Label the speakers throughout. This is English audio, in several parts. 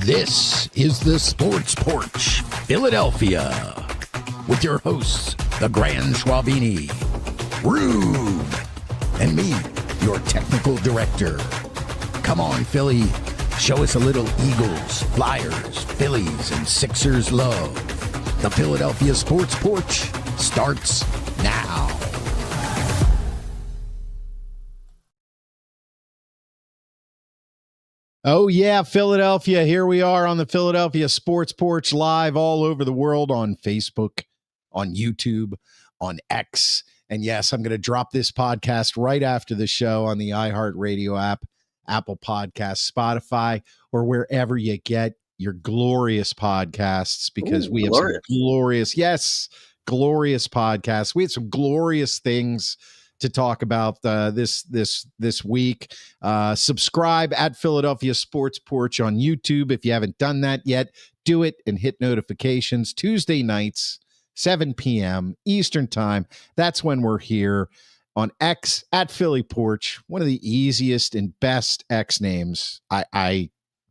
Speaker 1: This is the Sports Porch, Philadelphia, with your hosts, the Grand Schwabini, Rube, and me, your technical director. Come on, Philly, show us a little Eagles, Flyers, Phillies, and Sixers love. The Philadelphia Sports Porch starts now. Oh, yeah, Philadelphia. Here we are on the Philadelphia Sports Porch live all over the world on Facebook, on YouTube, on X. And yes, I'm going to drop this podcast right after the show on the iHeartRadio app, Apple Podcasts, Spotify, or wherever you get your glorious podcasts, because we have some glorious podcasts. We had some glorious things to talk about this week. Subscribe at Philadelphia Sports Porch on YouTube. If you haven't done that yet, do it and hit notifications. Tuesday nights, 7 p.m. Eastern Time. That's when we're here on X at Philly Porch. One of the easiest and best X names I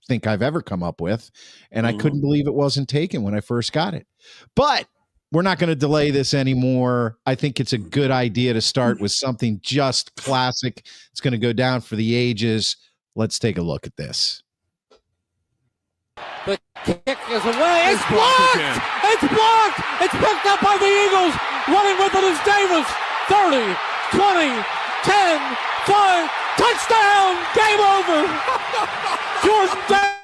Speaker 1: think I've ever come up with. And I couldn't believe it wasn't taken when I first got it. But we're not going to delay this anymore. I think it's a good idea to start with something just classic. It's going to go down for the ages. Let's take a look at this.
Speaker 2: The kick is away. It's blocked. It's blocked. It's picked up by the Eagles. Running with it is Davis. 30, 20, 10, 5. Touchdown. Game over. Jordan Davis.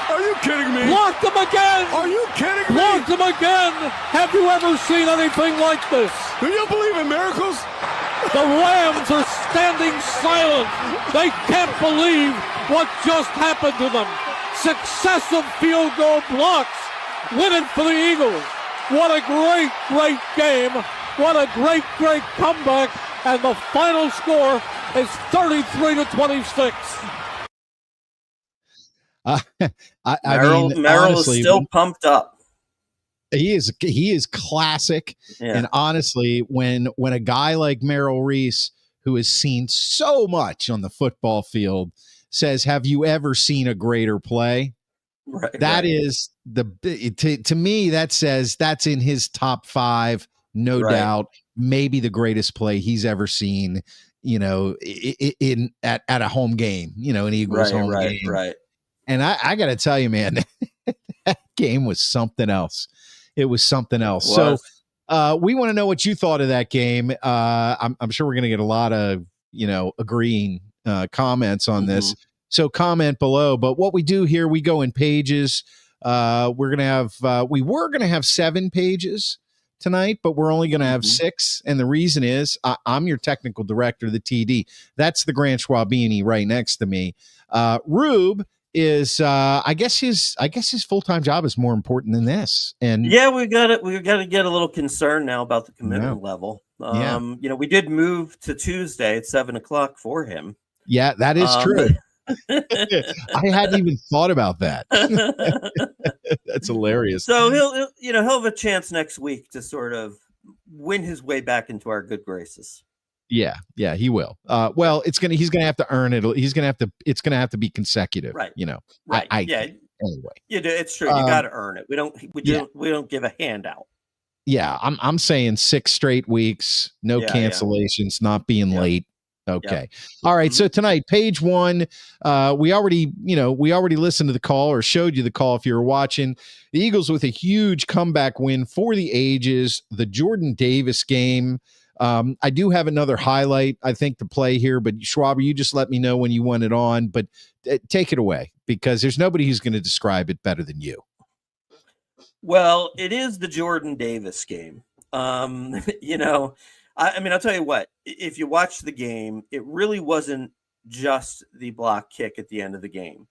Speaker 3: Are you kidding me?
Speaker 2: Blocked them again.
Speaker 3: Are you kidding me?
Speaker 2: Blocked them again. Have you ever seen anything like this?
Speaker 3: Do you believe in miracles?
Speaker 2: The Rams are standing silent. They can't believe what just happened to them. Successive field goal blocks. Win it for the Eagles. What a great, great game. What a great, great comeback. And the final score is 33-26.
Speaker 4: Merrill honestly, is still pumped up.
Speaker 1: He is classic. Yeah. And honestly, when a guy like Merrill Reese, who has seen so much on the football field, says, "Have you ever seen a greater play?"
Speaker 4: Right,
Speaker 1: that is to me, that says that's in his top 5, no doubt. Maybe the greatest play he's ever seen, at a home game, an Eagles home game.
Speaker 4: Right.
Speaker 1: And I got to tell you, man, that game was something else. It was something else. So we want to know what you thought of that game. I'm sure we're going to get a lot of, agreeing comments on this. So comment below. But what we do here, we go in pages. We were going to have 7 pages tonight, but we're only going to have 6. And the reason is I'm your technical director, the TD. That's the Grand Schwabini right next to me. Rube is I guess his full-time job is more important than this. And
Speaker 4: yeah, we got to get a little concerned now about the commitment level. We did move to Tuesday at 7:00 for him.
Speaker 1: Yeah, that is true. I hadn't even thought about that. That's hilarious.
Speaker 4: So he'll have a chance next week to sort of win his way back into our good graces.
Speaker 1: Yeah, he will. Well, he's gonna have to earn it. It's gonna have to be consecutive.
Speaker 4: Right.
Speaker 1: Right.
Speaker 4: Anyway. It's true. You got to earn it. We don't give a handout.
Speaker 1: Yeah, I'm saying 6 straight weeks, no cancellations, not being late. Okay. All right. So tonight, page 1, we already listened to the call or showed you the call if you were watching. The Eagles with a huge comeback win for the ages, the Jordan Davis game. I do have another highlight, I think, to play here, but Schwaber, you just let me know when you want it on, but take it away because there's nobody who's going to describe it better than you.
Speaker 4: Well, it is the Jordan Davis game. I'll tell you what, if you watch the game, it really wasn't just the block kick at the end of the game.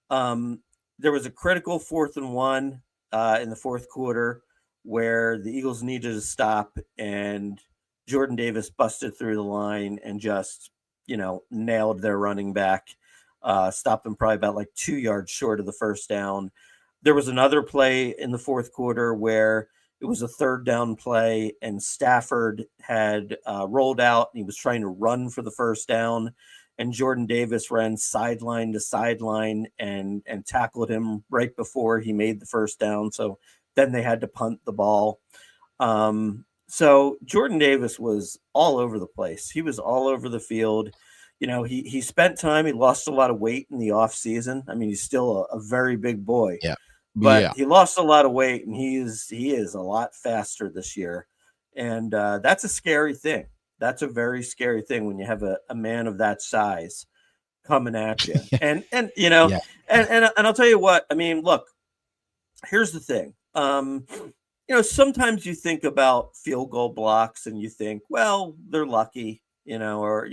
Speaker 4: There was a critical 4th and 1 in the fourth quarter where the Eagles needed to stop and Jordan Davis busted through the line and just, nailed their running back, stopped them probably about 2 yards short of the first down. There was another play in the fourth quarter where it was a 3rd down play and Stafford had rolled out and he was trying to run for the first down. and Jordan Davis ran sideline to sideline and tackled him right before he made the first down. So then they had to punt the ball. So Jordan Davis was all over the place. He was all over the field. He spent time. He lost a lot of weight in the off season. I mean, he's still a very big boy.
Speaker 1: Yeah.
Speaker 4: But he lost a lot of weight, and he is a lot faster this year. And that's a scary thing. That's a very scary thing when you have a man of that size coming at you. And I'll tell you what, I mean, look, here's the thing. Sometimes you think about field goal blocks and you think, well, they're lucky, or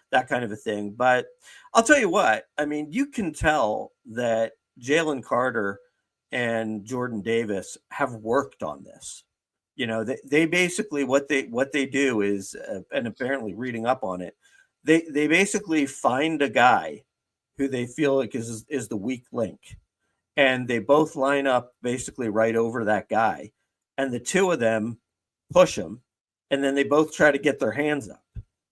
Speaker 4: that kind of a thing. But I'll tell you what, I mean, you can tell that Jalen Carter and Jordan Davis have worked on this. They basically what they do is, and apparently reading up on it, they basically find a guy who they feel like is the weak link, and they both line up basically right over that guy, and the two of them push him, and then they both try to get their hands up.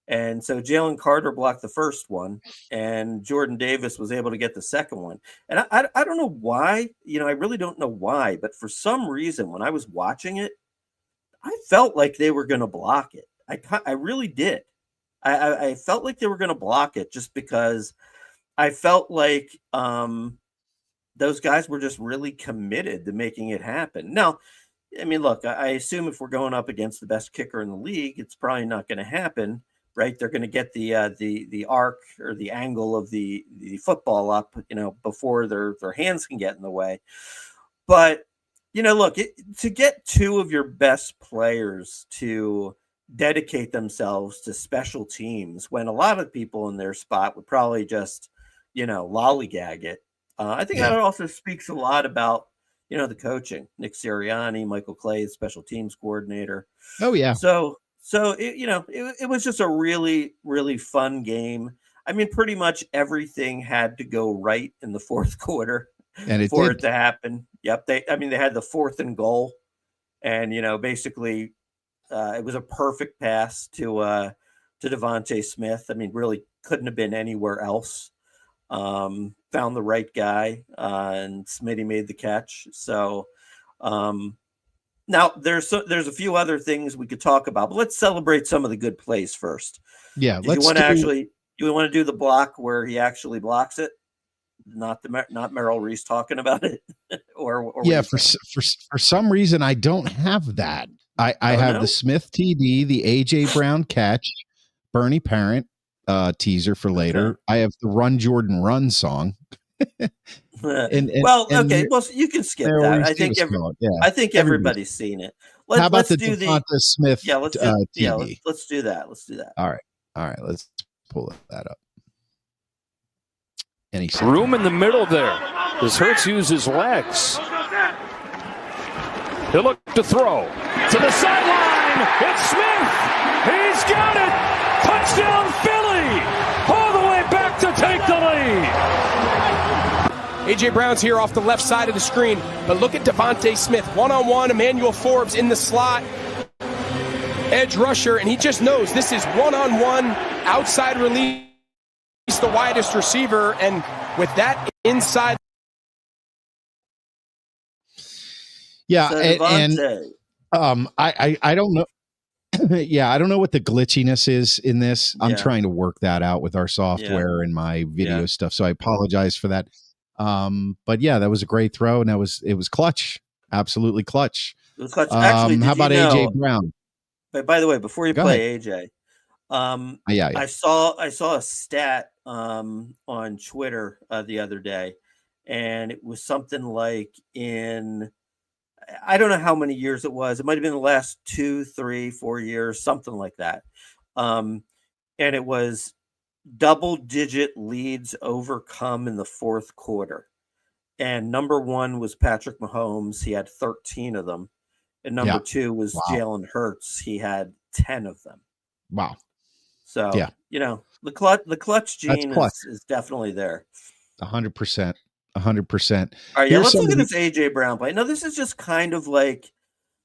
Speaker 4: And so Jalen Carter blocked the first one, and Jordan Davis was able to get the second one. And I don't know why, I really don't know why, but for some reason when I was watching it, I felt like they were going to block it. I really did. I felt like they were going to block it just because I felt like those guys were just really committed to making it happen. Now, I mean, look, I assume if we're going up against the best kicker in the league, it's probably not going to happen, right? They're going to get the arc or the angle of the football up, before their hands can get in the way. But look, to get two of your best players to dedicate themselves to special teams when a lot of people in their spot would probably just, lollygag it. I think that also speaks a lot about, the coaching. Nick Sirianni, Michael Clay, special teams coordinator.
Speaker 1: Oh, yeah.
Speaker 4: So it was just a really, really fun game. I mean, pretty much everything had to go right in the fourth quarter.
Speaker 1: And it
Speaker 4: for
Speaker 1: did.
Speaker 4: it to happen. Yep. They had the 4th and goal, and basically it was a perfect pass to Devontae Smith. I mean, really couldn't have been anywhere else. Found the right guy, and Smitty made the catch. So now there's a few other things we could talk about, but let's celebrate some of the good plays first.
Speaker 1: Yeah.
Speaker 4: You want to do the block where he actually blocks it? Not Merrill Reese talking about it, or
Speaker 1: yeah. For some reason, I don't have that. I have the Smith TD, the AJ Brown catch, Bernie Parent teaser for later. Okay. I have the Run Jordan Run song.
Speaker 4: Well, you can skip that. I think everybody's seen it.
Speaker 1: How about the Devonta Smith?
Speaker 4: Yeah, let's do that.
Speaker 1: All right. Let's pull that up.
Speaker 5: Room in the middle there as Hurts uses his legs. He'll look to throw to the sideline. It's Smith. He's got it. Touchdown Philly. All the way back to take the lead.
Speaker 6: A.J. Brown's here off the left side of the screen, but look at Devontae Smith. One-on-one, Emmanuel Forbes in the slot. Edge rusher, and he just knows this is one-on-one outside release. He's the widest receiver, and with that inside.
Speaker 1: Yeah, I don't know. Yeah, I don't know what the glitchiness is in this. I'm trying to work that out with our software and my video stuff, so I apologize for that. But yeah, that was a great throw, and it was clutch, absolutely clutch.
Speaker 4: It was clutch. Actually,
Speaker 1: how about AJ Brown?
Speaker 4: But by the way, before you play AJ. I saw a stat on Twitter the other day, and it was something like I don't know how many years it was. It might have been the last 2, 3, 4 years, something like that. And it was double-digit leads overcome in the fourth quarter. And number 1 was Patrick Mahomes. He had 13 of them. And number 2 was Jalen Hurts. He had 10 of them.
Speaker 1: Wow.
Speaker 4: So, the clutch gene is definitely there.
Speaker 1: 100%. 100%.
Speaker 4: All right, let's look at this AJ Brown play. Now, this is just kind of like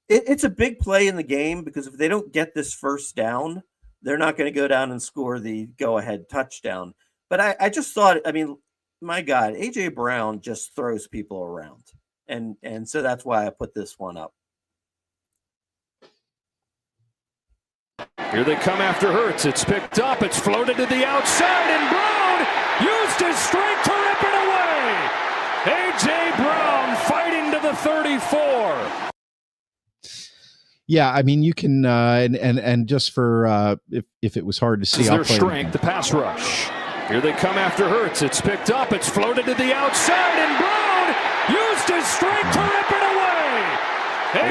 Speaker 4: it's a big play in the game because if they don't get this first down, they're not going to go down and score the go-ahead touchdown. But I just thought, I mean, my God, AJ Brown just throws people around. And so that's why I put this one up.
Speaker 5: Here they come after Hurts. It's picked up. It's floated to the outside, and Brown used his strength to rip it away. A.J. Brown fighting to the 34.
Speaker 1: Yeah, I mean, you can, and just for if it was hard to see,
Speaker 5: their strength, the pass rush. Here they come after Hurts. It's picked up. It's floated to the outside, and Brown used his strength to rip it away.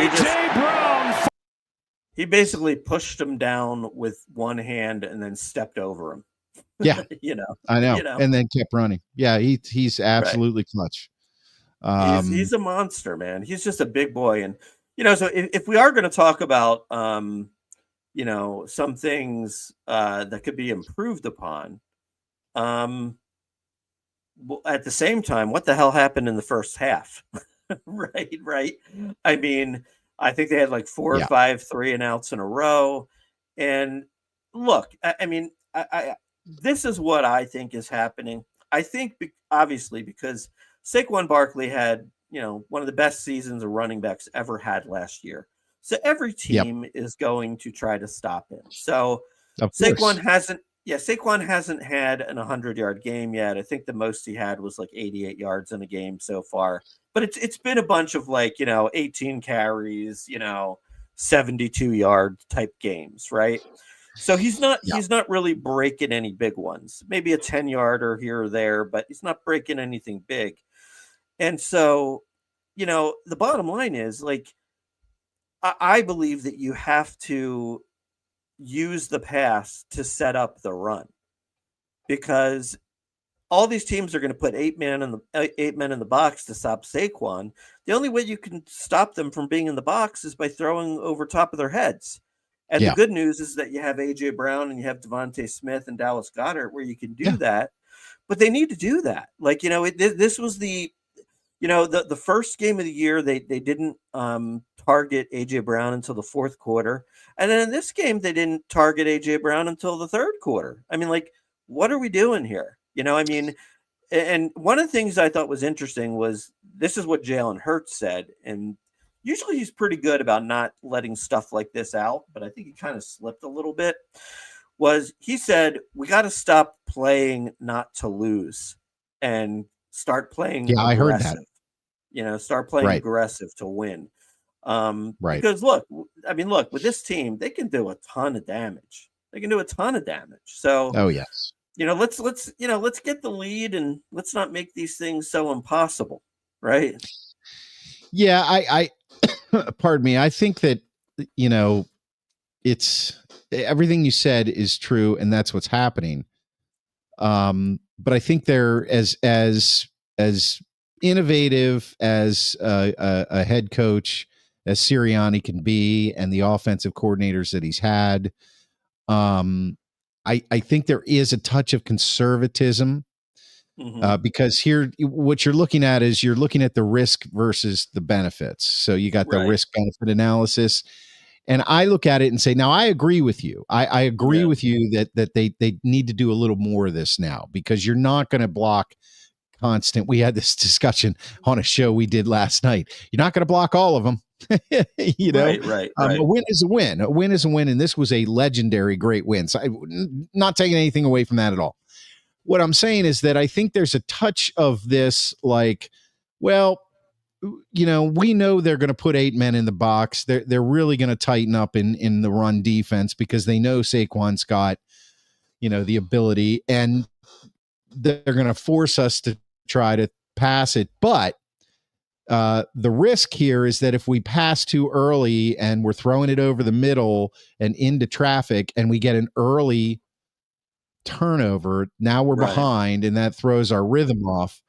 Speaker 5: A.J. Brown.
Speaker 4: He basically pushed him down with one hand and then stepped over him.
Speaker 1: Yeah, I know, and then kept running. Yeah, he's absolutely clutch.
Speaker 4: He's a monster, man. He's just a big boy, and so if we are going to talk about some things that could be improved upon, at the same time, what the hell happened in the first half? right. I mean, I think they had like 4 or 5 3-and-outs in a row. And look, I mean, this is what I think is happening. I think obviously because Saquon Barkley had, one of the best seasons a running backs ever had last year. So every team is going to try to stop him. So Saquon hasn't had an 100-yard game yet. I think the most he had was like 88 yards in a game so far. But it's been a bunch of 18 carries, 72-yard type games, right? So he's not really breaking any big ones. Maybe a 10-yarder here or there, but he's not breaking anything big. And so, the bottom line is I believe that you have to use the pass to set up the run, because all these teams are going to put 8 men in the box to stop Saquon. The only way you can stop them from being in the box is by throwing over top of their heads. And the good news is that you have AJ Brown and you have Devontae Smith and Dallas Goedert where you can do that. But they need to do that. This was the first game of the year. They didn't target AJ Brown until the fourth quarter, and then in this game they didn't target AJ Brown until the third quarter. I mean, what are we doing here? And one of the things I thought was interesting was this is what Jalen Hurts said, and usually he's pretty good about not letting stuff like this out, but I think he kind of slipped a little bit. He said, we got to stop playing not to lose and start playing aggressive.
Speaker 1: I heard that.
Speaker 4: Start playing aggressive to win. Because look, with this team, they can do a ton of damage. So,
Speaker 1: yes.
Speaker 4: Let's get the lead and let's not make these things so impossible, right?
Speaker 1: Yeah, I pardon me. I think that it's everything you said is true, and that's what's happening. But I think they're as innovative as a head coach as Sirianni can be, and the offensive coordinators that he's had. I think there is a touch of conservatism because here what you're looking at is you're looking at the risk versus the benefits. So you got the risk benefit analysis, and I look at it and say, now I agree with you. I agree with you that they need to do a little more of this now, because you're not going to block constant. We had this discussion on a show we did last night. You're not going to block all of them.
Speaker 4: Right.
Speaker 1: A win is a win. A win is a win, and this was a legendary great win. So I'm not taking anything away from that at all. What I'm saying is that I think there's a touch of this, we know they're going to put 8 men in the box. They're really going to tighten up in the run defense because they know Saquon's got, the ability, and they're going to force us to try to pass it. But the risk here is that if we pass too early and we're throwing it over the middle and into traffic and we get an early turnover, now we're behind, and that throws our rhythm off.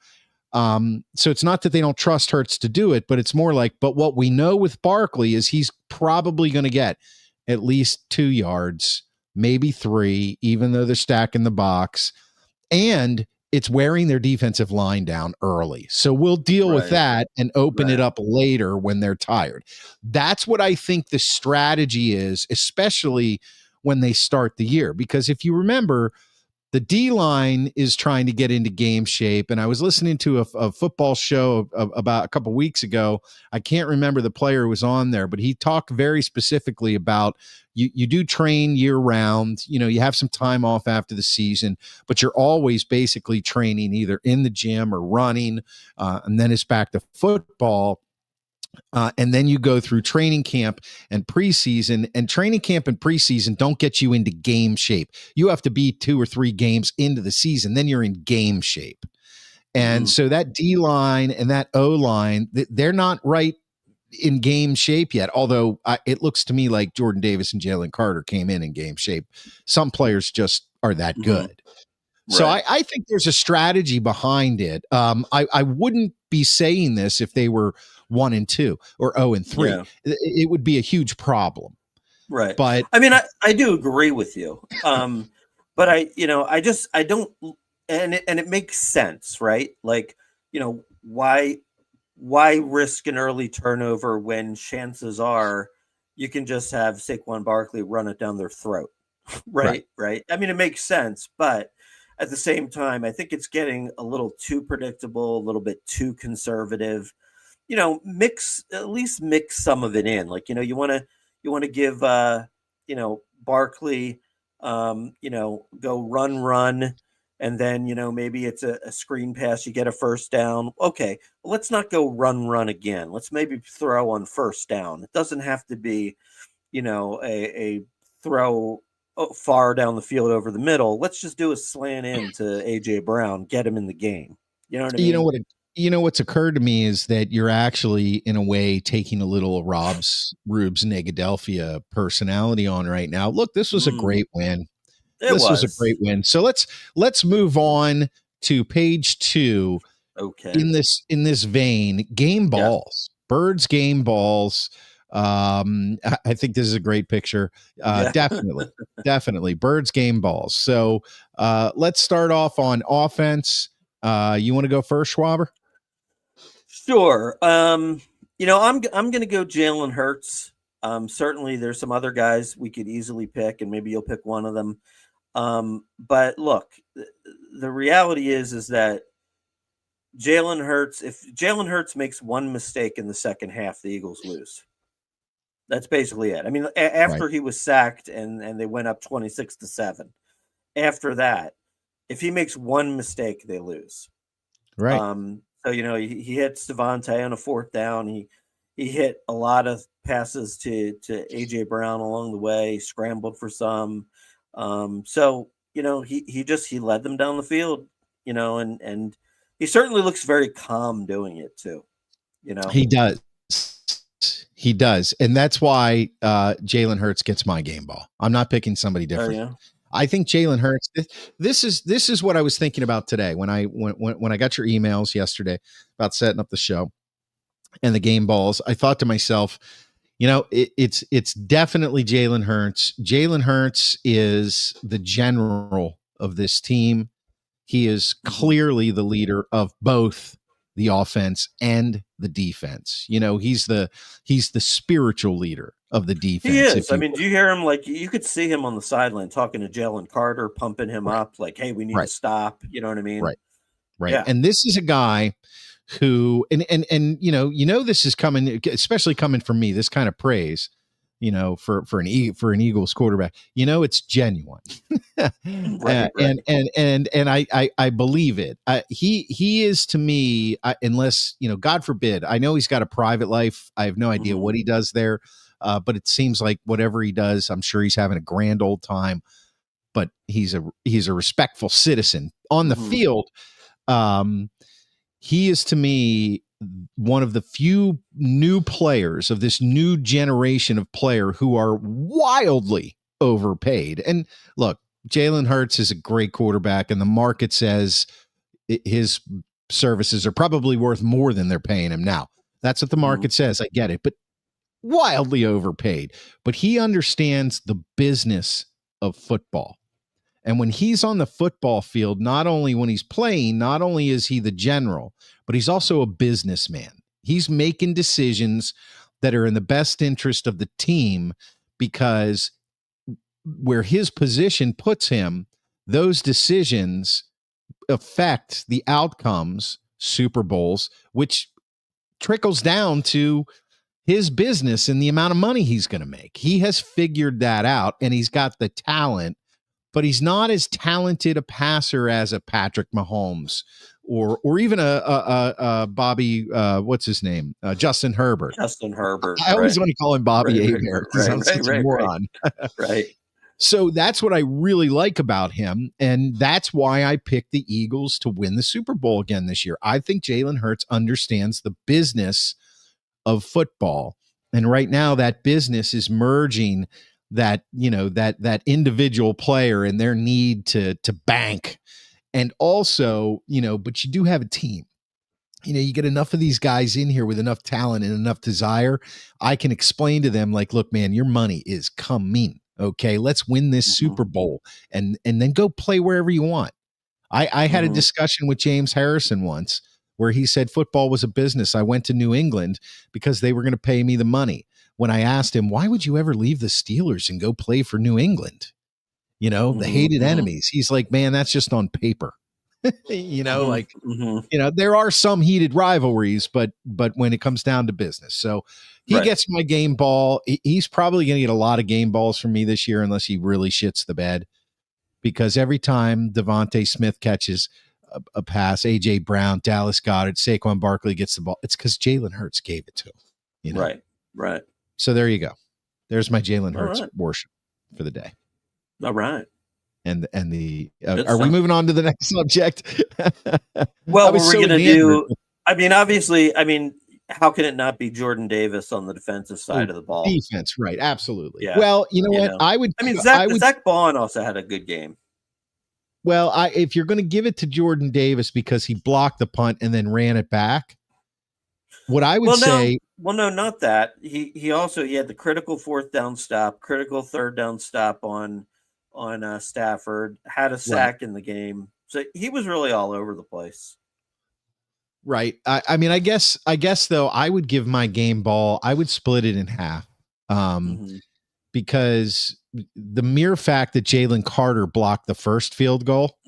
Speaker 1: So it's not that they don't trust Hurts to do it, but it's more but what we know with Barkley is he's probably going to get at least 2 yards, maybe 3, even though they're stacking the box. And it's wearing their defensive line down early. So we'll deal with that and open it up later when they're tired. That's what I think the strategy is, especially when they start the year. Because if you remember, The D line is trying to get into game shape. And I was listening to a football show about a couple weeks ago. I can't remember the player who was on there, but he talked very specifically about you do train year round. You have some time off after the season, but you're always basically training either in the gym or running. And then it's back to football. And then you go through training camp and preseason, and training camp and preseason don't get you into game shape. You have to be 2 or 3 games into the season, then you're in game shape. And so that D line and that O line, they're not right in game shape yet. Although it looks to me like Jordan Davis and Jalen Carter came in game shape. Some players just are that good. So I think there's a strategy behind it. I wouldn't be saying this if they were 1-2 or 0-3. Yeah. It would be a huge problem.
Speaker 4: Right.
Speaker 1: But
Speaker 4: I mean, I do agree with you. But I don't, and it makes sense, right? Like, why risk an early turnover when chances are you can just have Saquon Barkley run it down their throat. Right. I mean, it makes sense, but at the same time, I think it's getting a little too predictable, a little bit too conservative. Mix some of it in. Like, you want to give Barkley, go run, and then maybe it's a screen pass, you get a first down. Okay, well, let's not go run again. Let's maybe throw on first down. It doesn't have to be, a throw far down the field over the middle. Let's just do a slant in to AJ Brown, get him in the game. You know what I mean?
Speaker 1: What's occurred to me is that you're actually, in a way, taking a little Rubes Negadelphia personality on right now. Look, this was a great win. This was a great win. So let's move on to page 2.
Speaker 4: Okay.
Speaker 1: In this vein, game balls, Birds game balls. I think this is a great picture. Definitely Birds game balls. So let's start off on offense. You want to go first, Schwaber?
Speaker 4: Sure. I'm going to go Jalen Hurts. Certainly there's some other guys we could easily pick, and maybe you'll pick one of them. But look, the reality is that Jalen Hurts, if Jalen Hurts makes one mistake in the second half, the Eagles lose. That's basically it. I mean, after he was sacked and they went up 26-7, after that, if he makes one mistake, they lose.
Speaker 1: Right.
Speaker 4: So, he hits Devontae on a 4th down. He hit a lot of passes to AJ Brown along the way, scrambled for some. So, he led them down the field, and he certainly looks very calm doing it too.
Speaker 1: He does. And that's why Jalen Hurts gets my game ball. I'm not picking somebody different.
Speaker 4: Oh, yeah?
Speaker 1: I think Jalen Hurts. This is what I was thinking about today when I got your emails yesterday about setting up the show and the game balls. I thought to myself, it's definitely Jalen Hurts. Jalen Hurts is the general of this team. He is clearly the leader of both the offense and the defense. He's the spiritual leader of the defense.
Speaker 4: He is. I mean, do you hear him? Like, you could see him on the sideline talking to Jalen Carter, pumping him up like, hey, we need to stop. You know what I mean?
Speaker 1: Right.
Speaker 4: Yeah.
Speaker 1: And this is a guy who, and this is coming, especially coming from me, this kind of praise, for an Eagles quarterback, it's genuine.
Speaker 4: Right.
Speaker 1: And I believe it. He is, to me, unless, God forbid, I know he's got a private life. I have no idea what he does there. But it seems like whatever he does, I'm sure he's having a grand old time, but he's a respectful citizen on the field. He is, to me, one of the few new players of this new generation of player who are wildly overpaid. And look, Jalen Hurts is a great quarterback, and the market says his services are probably worth more than they're paying him now. That's what the market says. I get it, but wildly overpaid. But he understands the business of football. And when he's on the football field, not only when he's playing, not only is he the general, but he's also a businessman. He's making decisions that are in the best interest of the team, because where his position puts him, those decisions affect the outcomes, Super Bowls, which trickles down to his business and the amount of money he's going to make. He has figured that out, and he's got the talent, but he's not as talented a passer as a Patrick Mahomes or even a Bobby, what's his name? Justin Herbert.
Speaker 4: Justin Herbert.
Speaker 1: I always want to call him Bobby Hebert because I'm such a moron.
Speaker 4: Right.
Speaker 1: So that's what I really like about him, and that's why I picked the Eagles to win the Super Bowl again this year. I think Jalen Hurts understands the business of football, and right now that business is merging that, that individual player and their need to bank, and also, but you do have a team. You get enough of these guys in here with enough talent and enough desire. I can explain to them, like, look, man, your money is coming. Okay, let's win this Super Bowl and then go play wherever you want. I had a discussion with James Harrison once where he said football was a business. I went to New England because they were going to pay me the money. When I asked him, why would you ever leave the Steelers and go play for New England? The hated enemies. He's like, man, that's just on paper. There are some heated rivalries, but when it comes down to business. So he gets my game ball. He's probably going to get a lot of game balls from me this year unless he really shits the bed, because every time Devontae Smith catches a pass, A.J. Brown, Dallas Goedert, Saquon Barkley gets the ball, it's because Jalen Hurts gave it to him.
Speaker 4: Right.
Speaker 1: So there you go. There's my Jalen Hurts worship for the day.
Speaker 4: All right.
Speaker 1: And the are we moving on to the next subject?
Speaker 4: Well, we're going to do. Obviously, how can it not be Jordan Davis on the defensive side of the ball?
Speaker 1: Defense, right? Absolutely.
Speaker 4: Yeah.
Speaker 1: Well, you know what? I would.
Speaker 4: Zach Bond also had a good game.
Speaker 1: Well, if you're going to give it to Jordan Davis because he blocked the punt and then ran it back, what I would say.
Speaker 4: Well, no, not that. He had the critical fourth down stop, critical third down stop on Stafford, had a sack in the game. So he was really all over the place.
Speaker 1: Right. I guess though, I would give my game ball, I would split it in half. Because the mere fact that Jalen Carter blocked the first field goal,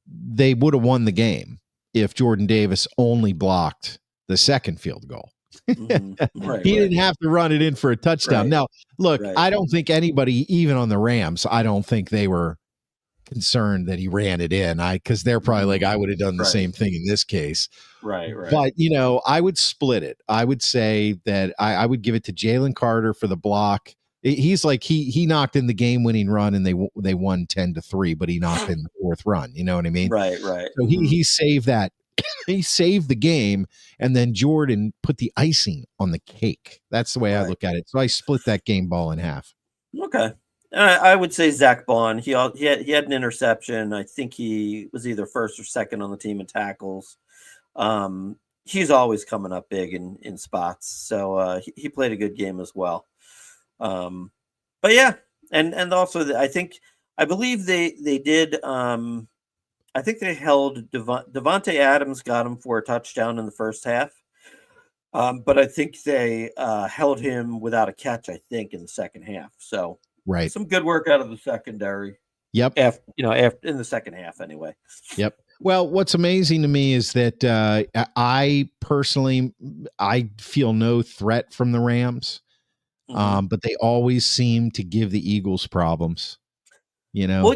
Speaker 1: they would have won the game if Jordan Davis only blocked the second field goal. He didn't have to run it in for a touchdown. Now, look, I don't think anybody, even on the Rams, I don't think they were concerned that he ran it in. Because they're probably like, I would have done the same thing in this case.
Speaker 4: Right.
Speaker 1: But, I would split it. I would say that I would give it to Jalen Carter for the block. He's like, he knocked in the game-winning run and they won 10-3, but he knocked in the fourth run. You know what I mean?
Speaker 4: Right.
Speaker 1: So he saved that. He saved the game, and then Jordan put the icing on the cake. That's the way I look at it. So I split that game ball in half.
Speaker 4: Okay. I would say Zach Bond. He had an interception. I think he was either first or second on the team in tackles. He's always coming up big in spots. So he played a good game as well. But yeah, and also I believe they did. I think they held Devontae Adams got him for a touchdown in the first half. But I think they held him without a catch, I think, in the second half. So some good work out of the secondary.
Speaker 1: Yep.
Speaker 4: After in the second half anyway.
Speaker 1: Yep. Well, what's amazing to me is that I personally feel no threat from the Rams. But they always seem to give the Eagles problems.
Speaker 4: Well,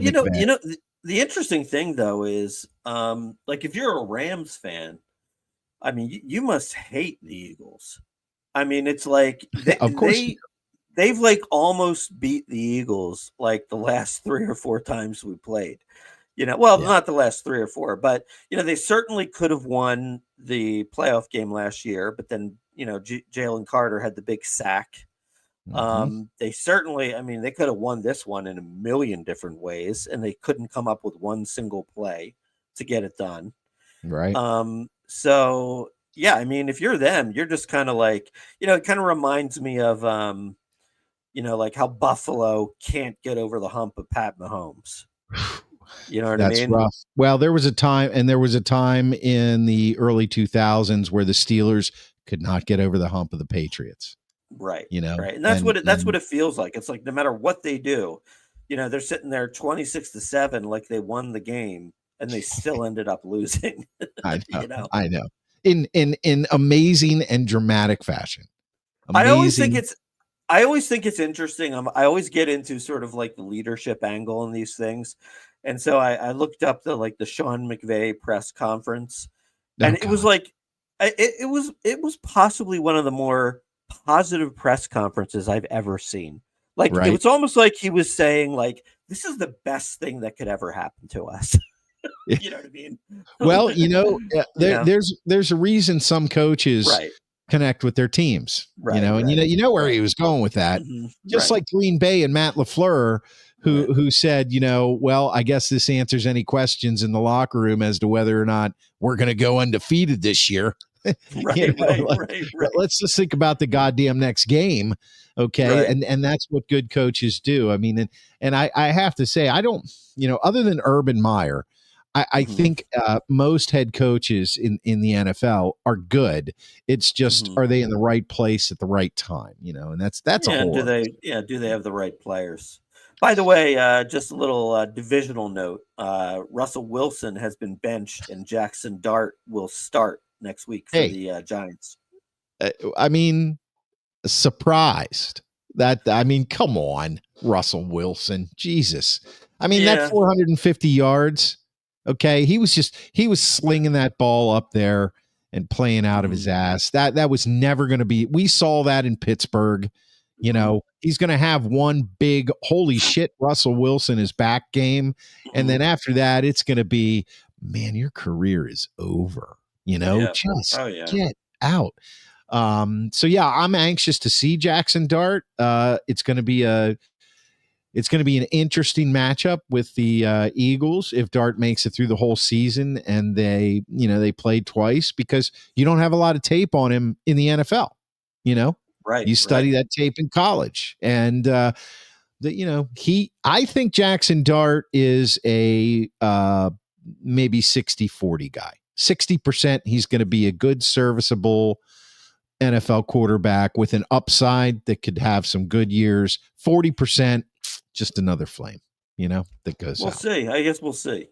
Speaker 4: the interesting thing though is, like if you're a Rams fan, you must hate the Eagles. It's like
Speaker 1: of course
Speaker 4: they've like almost beat the Eagles like the last 3 or 4 times we played. Not the last 3 or 4, but they certainly could have won the playoff game last year. But then Jalen Carter had the big sack. They certainly, they could have won this one in a million different ways, and they couldn't come up with one single play to get it done.
Speaker 1: Right.
Speaker 4: So yeah, if you're them, you're just kind of like, it kind of reminds me of, like how Buffalo can't get over the hump of Pat Mahomes. You know what I mean?
Speaker 1: That's rough. Well, there was a time in the early 2000s where the Steelers could not get over the hump of the Patriots.
Speaker 4: Right.
Speaker 1: Right.
Speaker 4: And that's what it feels like. It's like no matter what they do, they're sitting there 26-7, like they won the game, and they still ended up losing.
Speaker 1: I know. I know. In amazing and dramatic fashion.
Speaker 4: I always think it's interesting. I always get into sort of like the leadership angle in these things. And so I looked up the Sean McVay press conference, and it was like, it was possibly one of the more positive press conferences I've ever seen. Like,
Speaker 1: right.
Speaker 4: It was almost like he was saying, like, this is the best thing that could ever happen to us. You know what I mean?
Speaker 1: Well, there's a reason some coaches connect with their teams, and you know where he was going with that. Just like Green Bay and Matt LaFleur, who said, well, I guess this answers any questions in the locker room as to whether or not we're going to go undefeated this year. Let's just think about the goddamn next game. Okay.
Speaker 4: Right.
Speaker 1: And that's what good coaches do. I mean, and I have to say, I don't, other than Urban Meyer, I think most head coaches in the NFL are good. It's just, are they in the right place at the right time? And that's a whole.
Speaker 4: Do they have the right players? By the way, just a little divisional note. Russell Wilson has been benched, and Jackson Dart will start next week for the Giants.
Speaker 1: I mean, surprised that. I mean, come on, Russell Wilson, Jesus. I mean, that 450 yards. Okay, he was slinging that ball up there and playing out of his ass. That was never going to be. We saw that in Pittsburgh. He's going to have one big holy shit Russell Wilson is back game, and then after that, it's going to be, man, your career is over. Just get out. So yeah, I'm anxious to see Jackson Dart. It's going to be an interesting matchup with the Eagles if Dart makes it through the whole season and they played twice, because you don't have a lot of tape on him in the NFL.
Speaker 4: Right.
Speaker 1: You study that tape in college, and I think Jackson Dart is a maybe 60-40 guy. 60% he's going to be a good, serviceable NFL quarterback with an upside that could have some good years. 40%, just another flame, that goes out.
Speaker 4: We'll see. I guess we'll see,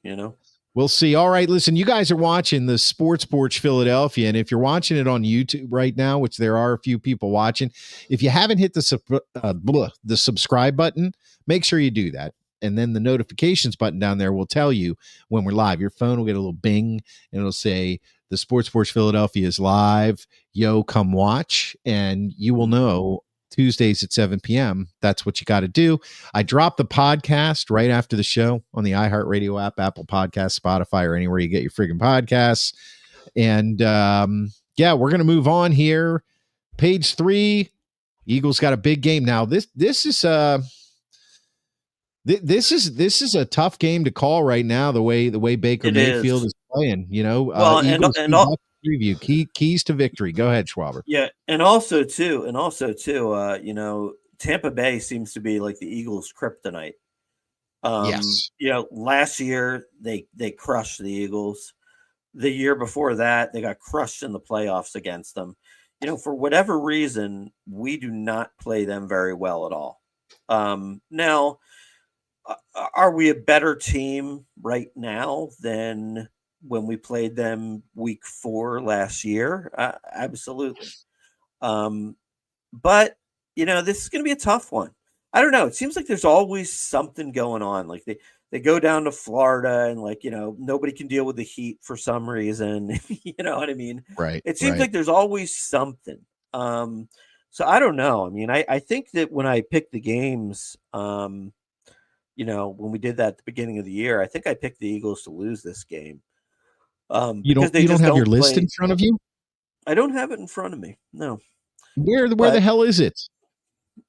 Speaker 1: We'll see. All right, listen, you guys are watching the Sports Porch Philadelphia, and if you're watching it on YouTube right now, which there are a few people watching, if you haven't hit the subscribe button, make sure you do that. And then the notifications button down there will tell you when we're live. Your phone will get a little bing, and it'll say the Sports Porch Philadelphia is live. Yo, come watch, and you will know Tuesdays at 7 p.m. That's what you got to do. I drop the podcast right after the show on the iHeartRadio app, Apple Podcasts, Spotify, or anywhere you get your friggin' podcasts. And we're going to move on here. Page 3, Eagles got a big game. Now this is a tough game to call right now. The way Baker Mayfield is playing,
Speaker 4: Well,
Speaker 1: Eagles
Speaker 4: and all,
Speaker 1: preview keys to victory. Go ahead, Schwaber.
Speaker 4: Yeah, and also too, Tampa Bay seems to be like the Eagles' kryptonite.
Speaker 1: Yes.
Speaker 4: Last year they crushed the Eagles. The year before that, they got crushed in the playoffs against them. For whatever reason, we do not play them very well at all. Now, are we a better team right now than when we played them week 4 last year? Absolutely. But, this is going to be a tough one. I don't know. It seems like there's always something going on. Like they go down to Florida and nobody can deal with the heat for some reason. You know what I mean?
Speaker 1: Right.
Speaker 4: It seems like there's always something. So I don't know. I mean, I think that when I picked the games, when we did that at the beginning of the year, I think I picked the Eagles to lose this game.
Speaker 1: You don't have your list in front of you?
Speaker 4: I don't have it in front of me. No.
Speaker 1: Where the hell is it?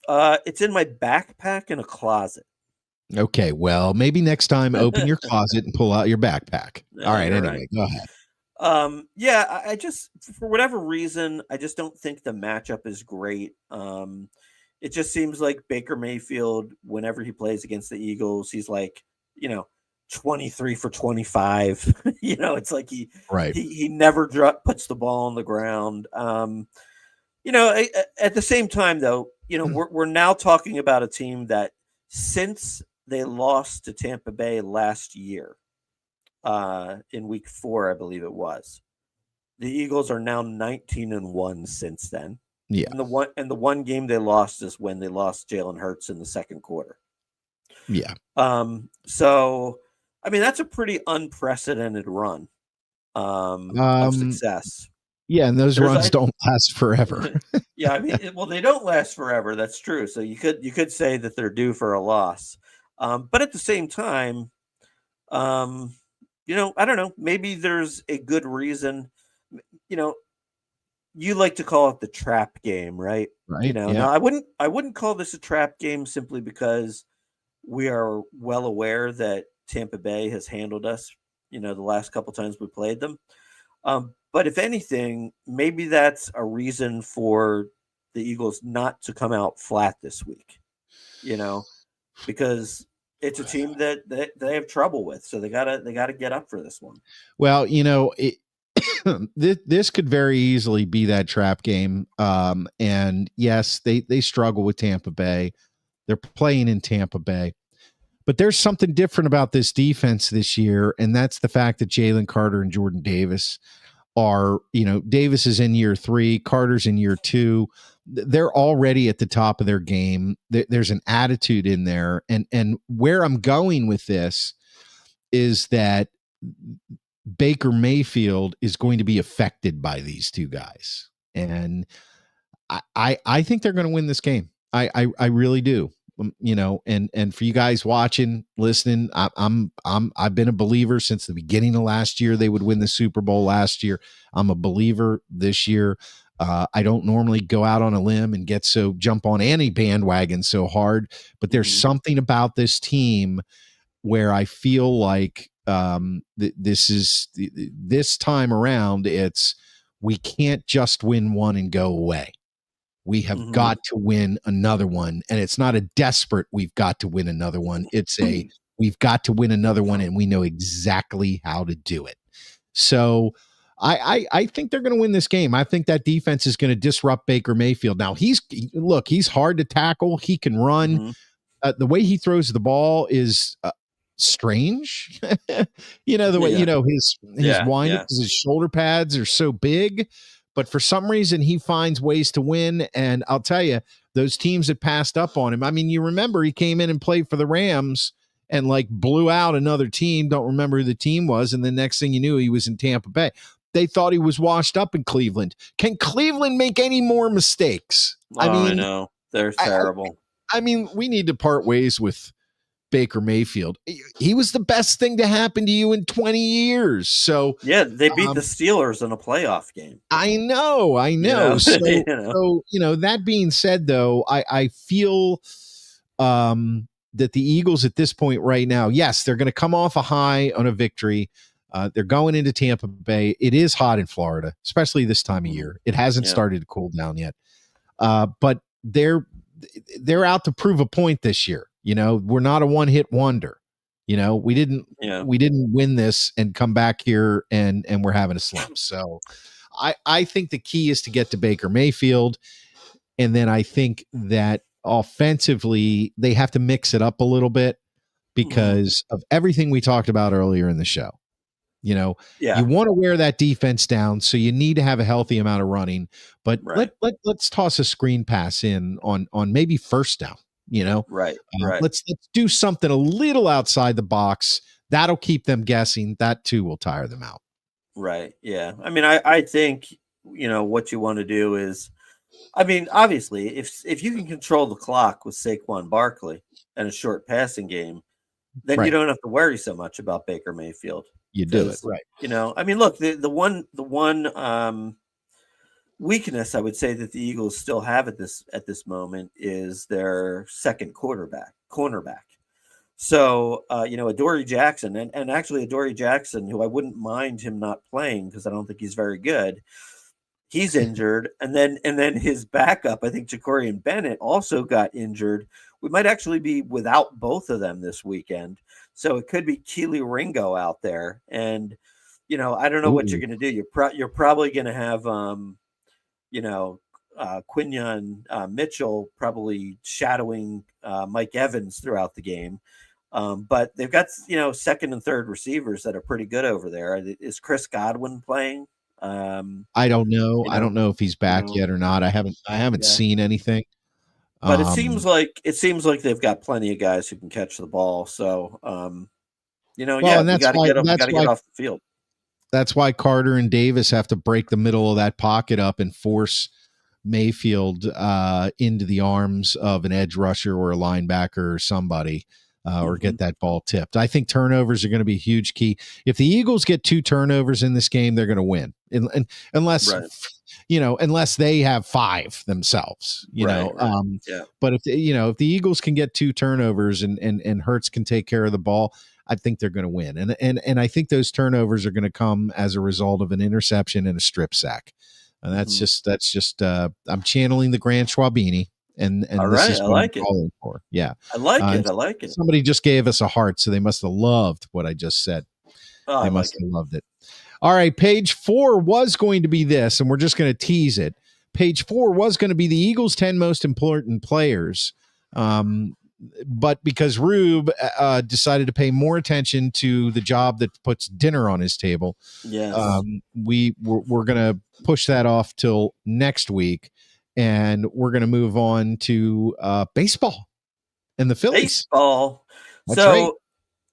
Speaker 4: It's in my backpack in a closet.
Speaker 1: Okay, well, maybe next time open your closet and pull out your backpack. All right, anyway, go ahead.
Speaker 4: I just, for whatever reason, I just don't think the matchup is great. It just seems like Baker Mayfield, whenever he plays against the Eagles, he's like, 23 for 25. It's like he never puts the ball on the ground. At the same time, though, we're now talking about a team that since they lost to Tampa Bay last year in week 4, I believe it was. The Eagles are now 19-1 since then.
Speaker 1: Yeah.
Speaker 4: And the one game they lost is when they lost Jalen Hurts in the second quarter.
Speaker 1: Yeah.
Speaker 4: So, I mean, that's a pretty unprecedented run of success.
Speaker 1: Yeah, and those runs don't last forever.
Speaker 4: Yeah, I mean, well, they don't last forever. That's true. So you could say that they're due for a loss, but at the same time, I don't know. Maybe there's a good reason. You like to call it the trap game, right?
Speaker 1: Right. Yeah.
Speaker 4: Now I wouldn't call this a trap game simply because we are well aware that Tampa Bay has handled us, the last couple times we played them. But if anything, maybe that's a reason for the Eagles not to come out flat this week, because it's a team that they have trouble with. So they gotta get up for this one.
Speaker 1: Well, this could very easily be that trap game. And yes, they struggle with Tampa Bay. They're playing in Tampa Bay. But there's something different about this defense this year, and that's the fact that Jalen Carter and Jordan Davis are, Davis is in year 3, Carter's in year 2. They're already at the top of their game. There's an attitude in there. And where I'm going with this is that Baker Mayfield is going to be affected by these two guys. And I think they're going to win this game. I really do. And for you guys watching, listening, I've been a believer since the beginning of last year. They would win the Super Bowl last year. I'm a believer this year. I don't normally go out on a limb and jump on any bandwagon so hard, but there's something about this team where I feel like this time around, we can't just win one and go away. We have got to win another one. And it's not a desperate, we've got to win another one. It's we've got to win another one, and we know exactly how to do it. So I think they're going to win this game. I think that defense is going to disrupt Baker Mayfield. Now he's hard to tackle. He can run. The way he throws the ball is strange. The way, his wind up, his shoulder pads are so big. But for some reason, he finds ways to win. And I'll tell you, those teams that passed up on him, I mean, you remember he came in and played for the Rams and blew out another team. Don't remember who the team was. And the next thing you knew, he was in Tampa Bay. They thought he was washed up in Cleveland. Can Cleveland make any more mistakes?
Speaker 4: I know. They're terrible.
Speaker 1: I mean, we need to part ways with Baker Mayfield. He was the best thing to happen to you in 20 years. So
Speaker 4: yeah, they beat the Steelers in a playoff game.
Speaker 1: I know. So, that being said, though, I feel that the Eagles at this point right now, yes, they're going to come off a high on a victory. They're going into Tampa Bay. It is hot in Florida, especially this time of year. It hasn't started to cool down yet. But they're out to prove a point this year. We're not a one-hit wonder. We didn't win this and come back here and we're having a slump. So I think the key is to get to Baker Mayfield. And then I think that offensively, they have to mix it up a little bit because of everything we talked about earlier in the show. You want to wear that defense down, so you need to have a healthy amount of running. But let's toss a screen pass in on maybe first down.
Speaker 4: Right.
Speaker 1: Let's do something a little outside the box. That'll keep them guessing. That too will tire them out.
Speaker 4: Right. Yeah. I mean, I think what you want to do is, I mean, obviously, if you can control the clock with Saquon Barkley and a short passing game, then you don't have to worry so much about Baker Mayfield.
Speaker 1: You do it right.
Speaker 4: I mean, look, the one weakness I would say that the Eagles still have at this moment is their second cornerback. So Adoree Jackson and actually Adoree Jackson, who I wouldn't mind him not playing because I don't think he's very good. He's injured, and then his backup, I think Jacorian Bennett, also got injured. We might actually be without both of them this weekend. So it could be Keely Ringo out there. And, I don't know what you're going to do. You're probably going to have, Quinyon Mitchell probably shadowing Mike Evans throughout the game. But they've got, second and third receivers that are pretty good over there. Is Chris Godwin playing?
Speaker 1: I don't know. I don't know if he's back yet or not. I haven't
Speaker 4: Yeah.
Speaker 1: seen anything.
Speaker 4: But it seems like they've got plenty of guys who can catch the ball. So,
Speaker 1: and
Speaker 4: we got to get off the field.
Speaker 1: That's why Carter and Davis have to break the middle of that pocket up and force Mayfield into the arms of an edge rusher or a linebacker or somebody, or get that ball tipped. I think turnovers are going to be a huge key. If the Eagles get 2 turnovers in this game, they're going to win. And unless unless they have 5 themselves,
Speaker 4: Yeah.
Speaker 1: But if if the Eagles can get 2 turnovers and Hurts can take care of the ball, I think they're going to win. And I think those turnovers are going to come as a result of an interception and a strip sack. And that's just I'm channeling the Grand Schwabini, and this is what I'm calling for. Yeah.
Speaker 4: I like it.
Speaker 1: Somebody just gave us a heart, so they must have loved what I just said. They must have loved it. All right, page 4 was going to be this, and we're just going to tease it. Page 4 was going to be the Eagles' 10 most important players. But because Rube decided to pay more attention to the job that puts dinner on his table, we're going to push that off till next week, and we're going to move on to baseball and the Phillies.
Speaker 4: Baseball.
Speaker 1: That's right.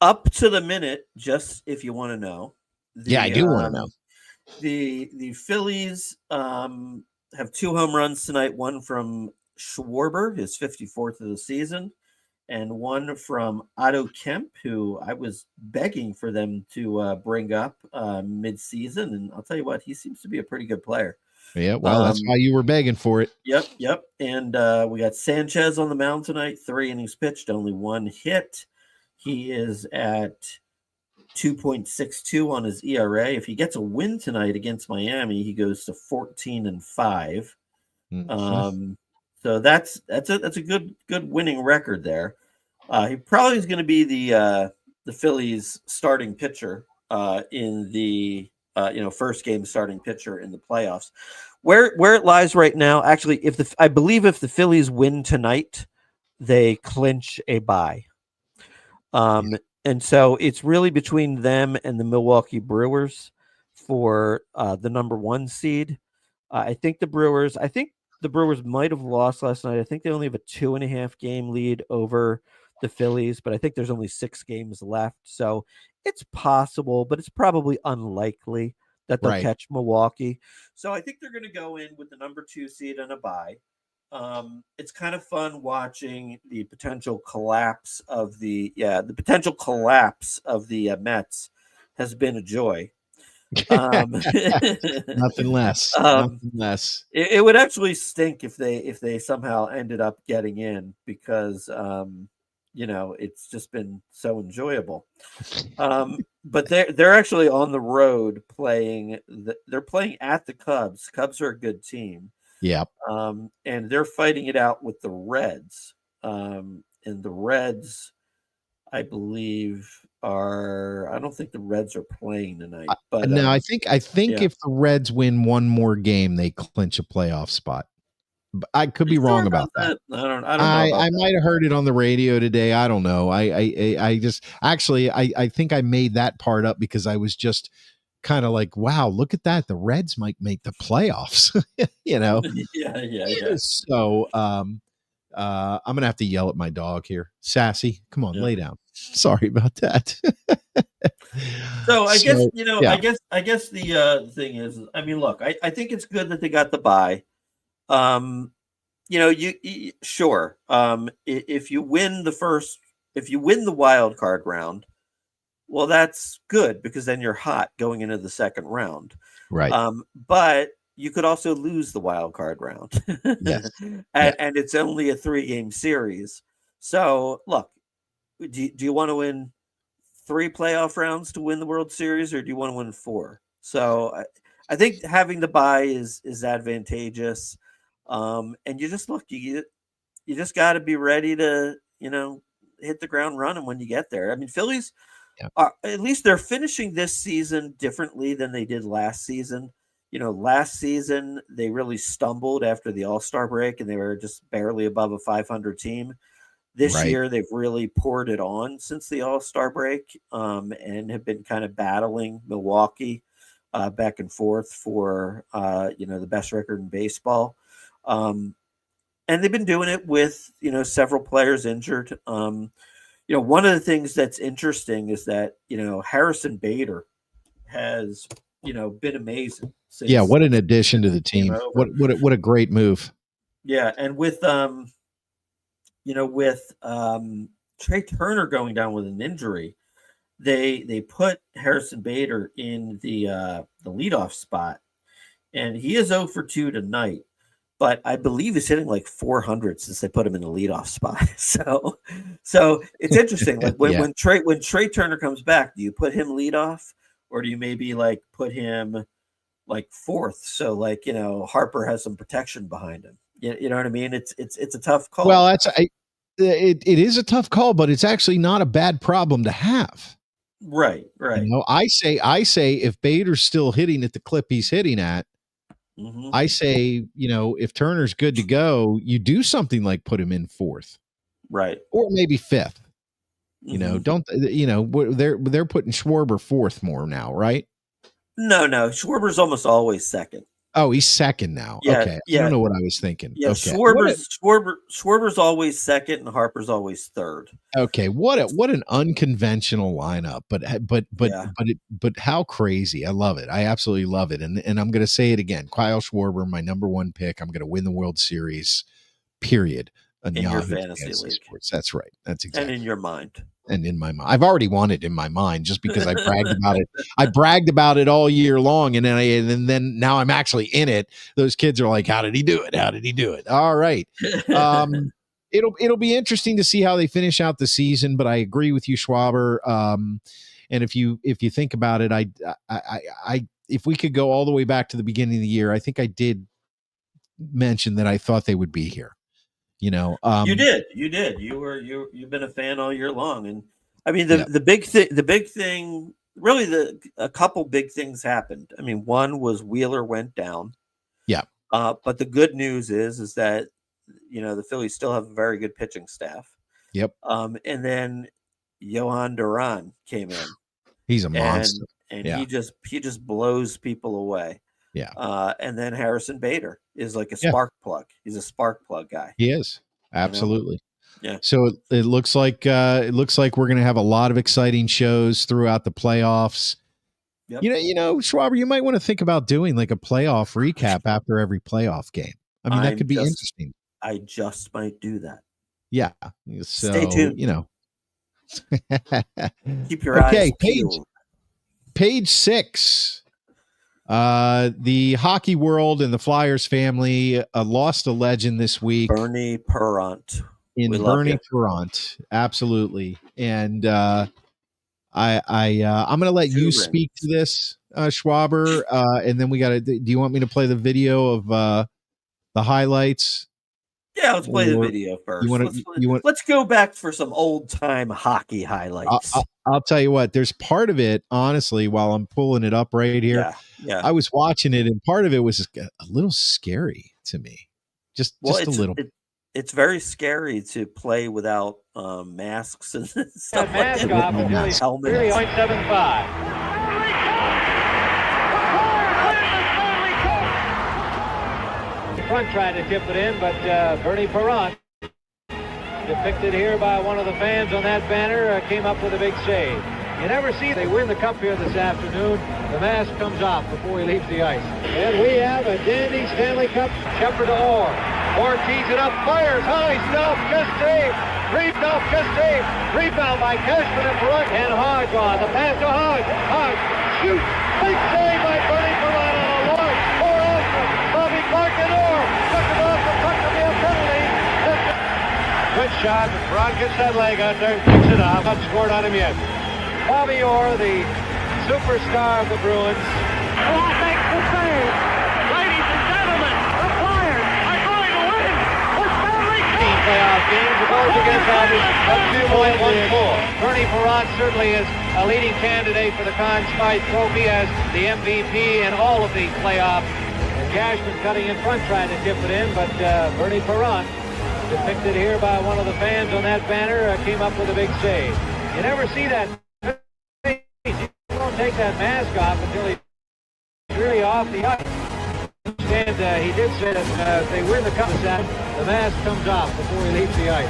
Speaker 4: Up to the minute, just if you want to know.
Speaker 1: I do want to know.
Speaker 4: The Phillies have 2 home runs tonight. One from Schwarber, his 54th of the season, and one from Otto Kemp, who I was begging for them to bring up mid-season. And I'll tell you what, he seems to be a pretty good player.
Speaker 1: Yeah, well, that's why you were begging for it.
Speaker 4: Yep. And we got Sanchez on the mound tonight, 3 innings pitched, only 1 hit. He is at 2.62 on his ERA. If he gets a win tonight against Miami, he goes to 14-5. So that's a good winning record there. He probably is going to be the Phillies starting pitcher in the first game starting pitcher in the playoffs. Where it lies right now, actually, I believe if the Phillies win tonight, they clinch a bye. And so it's really between them and the Milwaukee Brewers for the number 1 seed. I think the Brewers might have lost last night. I think they only have a 2.5 game lead over the Phillies, but I think there's only 6 games left. So it's possible, but it's probably unlikely that they'll catch Milwaukee. So I think they're going to go in with the number 2 seed and a bye. It's kind of fun watching the potential collapse of the Mets has been a joy.
Speaker 1: Nothing less. Nothing less.
Speaker 4: It would actually stink if they somehow ended up getting in, because it's just been so enjoyable. But they're actually on the road playing. They're playing at the Cubs. Cubs are a good team.
Speaker 1: Yeah.
Speaker 4: And they're fighting it out with the Reds. And the Reds, I believe, I don't think the Reds are playing tonight. But
Speaker 1: no, I think if the Reds win one more game, they clinch a playoff spot. I could be wrong about that.
Speaker 4: I don't know.
Speaker 1: I might have heard it on the radio today. I don't know. I just actually I think I made that part up because I was just kind of like, wow, look at that. The Reds might make the playoffs.
Speaker 4: Yeah.
Speaker 1: So I'm gonna have to yell at my dog here. Sassy, come on, lay down. Sorry about that.
Speaker 4: So I guess the thing is, I mean, look, I think it's good that they got the bye. Sure. If you win the wild card round, well, that's good, because then you're hot going into the second round.
Speaker 1: Right.
Speaker 4: But you could also lose the wild card round.
Speaker 1: Yes.
Speaker 4: And it's only a 3-game series. So look, do you want to win 3 playoff rounds to win the World Series, or do you want to win 4? So I think having the bye is advantageous. And you just you just got to be ready to, hit the ground running when you get there. I mean, Phillies are, at least they're finishing this season differently than they did last season. Last season they really stumbled after the All-Star break, and they were just barely above a 500 team. This
Speaker 1: Right.
Speaker 4: year, they've really poured it on since the All-Star break, and have been kind of battling Milwaukee back and forth for the best record in baseball. And they've been doing it with several players injured. One of the things that's interesting is that Harrison Bader has been amazing.
Speaker 1: Yeah, what an addition to the team. What a great move.
Speaker 4: Yeah, and with Trey Turner going down with an injury, they put Harrison Bader in the leadoff spot, and he is 0 for 2 tonight. But I believe he's hitting like 400 since they put him in the leadoff spot. So it's interesting. Like when Trey Turner comes back, do you put him leadoff, or do you maybe like put him like fourth? So like Harper has some protection behind him. You know what I mean? It's a tough call.
Speaker 1: Well, it is a tough call, but it's actually not a bad problem to have.
Speaker 4: Right.
Speaker 1: I say if Bader's still hitting at the clip he's hitting at, I say, if Turner's good to go, you do something like put him in fourth,
Speaker 4: right,
Speaker 1: or maybe fifth. They're putting Schwarber fourth more now, right?
Speaker 4: No, Schwarber's almost always second.
Speaker 1: Oh, he's second now.
Speaker 4: Yeah,
Speaker 1: okay, I don't know what I was thinking.
Speaker 4: Yeah,
Speaker 1: okay.
Speaker 4: Schwarber's always second, and Harper's always third.
Speaker 1: Okay, what an unconventional lineup, but how crazy! I love it. I absolutely love it, and I'm going to say it again. Kyle Schwarber, my number one pick. I'm going to win the World Series. Period.
Speaker 4: In your fantasy league.
Speaker 1: Sports. That's right. That's exactly.
Speaker 4: And in your mind.
Speaker 1: And in my mind, I've already won it in my mind just because I bragged about it. I bragged about it all year long, and then now I'm actually in it. Those kids are like, "How did he do it? How did he do it?" All right. It'll be interesting to see how they finish out the season, but I agree with you, Schwarber. And if you think about it, I if we could go all the way back to the beginning of the year, I think I did mention that I thought they would be here. You did. You've been a fan all year long, and I mean the big thing. Really, a couple big things happened. I mean, one was Wheeler went down. Yeah.
Speaker 4: But the good news is that the Phillies still have a very good pitching staff.
Speaker 1: Yep.
Speaker 4: And then Johan Duran came in.
Speaker 1: He's a monster,
Speaker 4: and he just blows people away.
Speaker 1: Yeah.
Speaker 4: And then Harrison Bader is like a spark plug. He's a spark plug guy.
Speaker 1: He is. Absolutely.
Speaker 4: Yeah.
Speaker 1: So it looks like we're going to have a lot of exciting shows throughout the playoffs.
Speaker 4: Yep.
Speaker 1: Schwarber, you might want to think about doing like a playoff recap after every playoff game. I mean, that could be interesting.
Speaker 4: I just might do that.
Speaker 1: Yeah. So,
Speaker 4: stay tuned. Keep your eyes peeled.
Speaker 1: Page 6. The hockey world and the Flyers family lost a legend this week.
Speaker 4: Bernie Parent.
Speaker 1: Bernie Parent. Absolutely. And I'm going to let you speak to this, Schwarber. And then do you want me to play the video of the highlights?
Speaker 4: Yeah, let's play the video first. Let's go back for some old time hockey highlights.
Speaker 1: I'll tell you what, there's part of it, honestly, while I'm pulling it up right here.
Speaker 4: Yeah.
Speaker 1: I was watching it, and part of it was a little scary to me. Just a little.
Speaker 4: It's very scary to play without masks and stuff like
Speaker 2: that. Mask off, really 0.75. Front tried to tip it in, but Bernie Parent, depicted here by one of the fans on that banner, came up with a big save. You never see they win the cup here this afternoon. The mask comes off before he leaves the ice. And we have a dandy Stanley Cup. Shepard to Orr. Orr tees it up, fires high, Snuff, just saved. Rebound by Cashman and Parent. And Hodge on the pass to Hodge. Hodge shoots. Big save by Bernie Parent on a large. Orr after. Bobby Clark and Orr. Took it off the puck to be a penalty. Good shot. Parent gets that leg out there and picks it up. Not scored on him yet. Bobby Orr, the superstar of the Bruins. Oh, makes the save. Ladies and gentlemen, the Flyers are going to win the Stanley Cup. Playoff games, the goals against Albert at 2.14. Bernie Parent certainly is a leading candidate for the Conn Smythe Trophy as the MVP in all of the playoffs. And Cashman cutting in front trying to tip it in, but Bernie Parent
Speaker 7: depicted here by one of the fans on that banner, came up with a big save. You never see that. You don't take that mask off until he's really off the ice. And he did say that if they win the cup set, the mask comes off before he leaves the ice.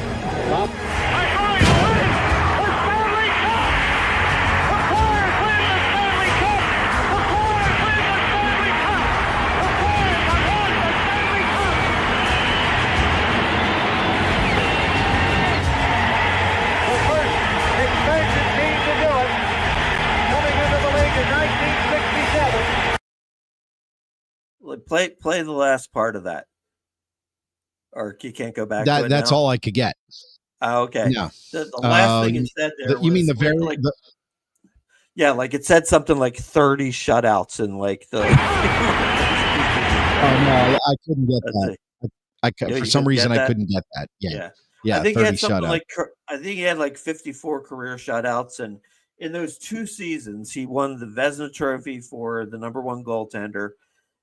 Speaker 4: Play the last part of that, or you can't go back.
Speaker 1: That that's
Speaker 4: now?
Speaker 1: all I could get.
Speaker 4: Okay.
Speaker 1: Yeah.
Speaker 4: The last thing it said there.
Speaker 1: You mean the
Speaker 4: was
Speaker 1: very?
Speaker 4: like, yeah, like it said something like 30 shutouts and like the.
Speaker 1: Oh no, I couldn't get that. For some reason, I couldn't get that. Yeah.
Speaker 4: I think he had something
Speaker 1: shutouts.
Speaker 4: I think he had like 54 career shutouts, and in those 2 seasons, he won the Vezina Trophy for the #1 goaltender.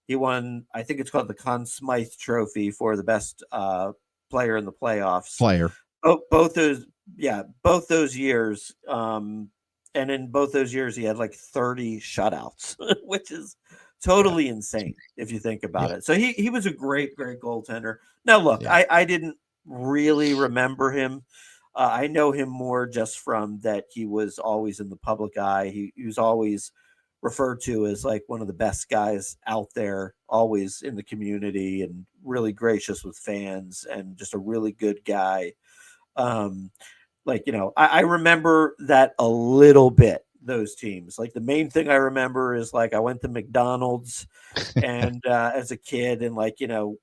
Speaker 4: He won, I think it's called the Conn Smythe Trophy for the best player in the playoffs. Both those years. And in both those years, he had like 30 shutouts, which is totally insane if you think about it. So he was a great, great goaltender. Now, look, I didn't really remember him. I know him more just from that he was always in the public eye. He was always referred to as like one of the best guys out there, always in the community and really gracious with fans and just a really good guy. I remember that a little bit, those teams. Like the main thing I remember is like I went to McDonald's and as a kid, and like,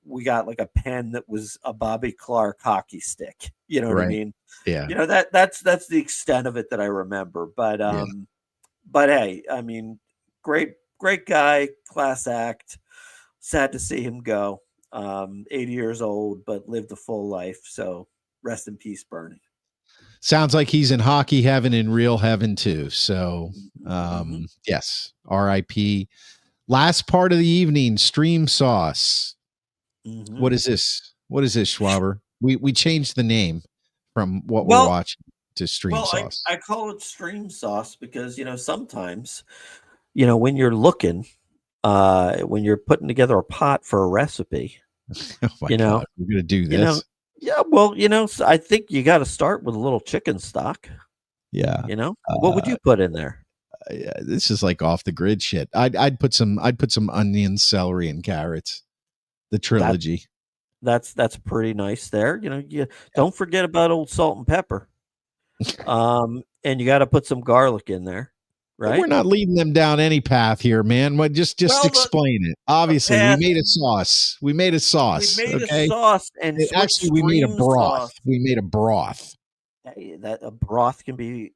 Speaker 4: we got like a pen that was a Bobby Clark hockey stick. You know what I mean?
Speaker 1: Yeah.
Speaker 4: That's the extent of it that I remember. But hey, I mean, great guy, class act. Sad to see him go. 80 years old, but lived a full life. So rest in peace, Bernie.
Speaker 1: Sounds like he's in hockey heaven, in real heaven too. So, yes, R.I.P. Last part of the evening, Stream Sauce. What is this? What is this, Schwaber? We changed the name from what we're watching to Stream Sauce.
Speaker 4: I call it Stream Sauce because, sometimes, when you're looking, when you're putting together a pot for a recipe,
Speaker 1: God, we're going to do this.
Speaker 4: I think you got to start with a little chicken stock.
Speaker 1: Yeah.
Speaker 4: What would you put in there?
Speaker 1: This is like off the grid shit. I'd put some onions, celery, and carrots. The trilogy.
Speaker 4: That's pretty nice there. Don't forget about old salt and pepper. And you got to put some garlic in there. Right?
Speaker 1: We're not leading them down any path here, man. But just explain it. Obviously, we made a sauce. We made a sauce.
Speaker 4: We made a sauce, and
Speaker 1: we made a broth.
Speaker 4: Sauce.
Speaker 1: We made a broth.
Speaker 4: That a broth can be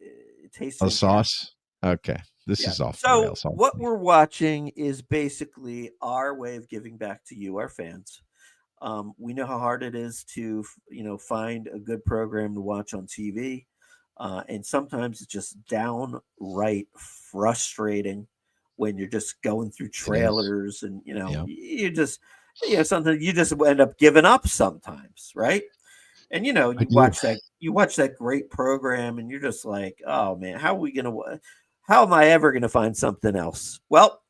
Speaker 4: tasty.
Speaker 1: A sauce. Okay, this is off.
Speaker 4: So what we're watching is basically our way of giving back to you, our fans. We know how hard it is to find a good program to watch on TV. And sometimes it's just downright frustrating when you're just going through trailers and, you just, something you just end up giving up sometimes. Right. And, you watch that great program and you're just like, oh man, how am I ever going to find something else? Well,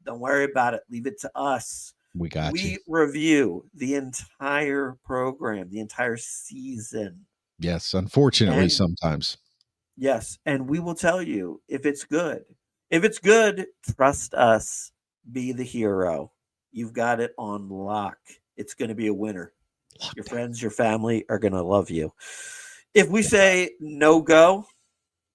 Speaker 4: don't worry about it. Leave it to us. We review the entire program, the entire season.
Speaker 1: Yes, unfortunately, sometimes.
Speaker 4: Yes, and we will tell you if it's good. If it's good, trust us. Be the hero. You've got it on lock. It's going to be a winner. Your friends, your family are going to love you. If we say no go,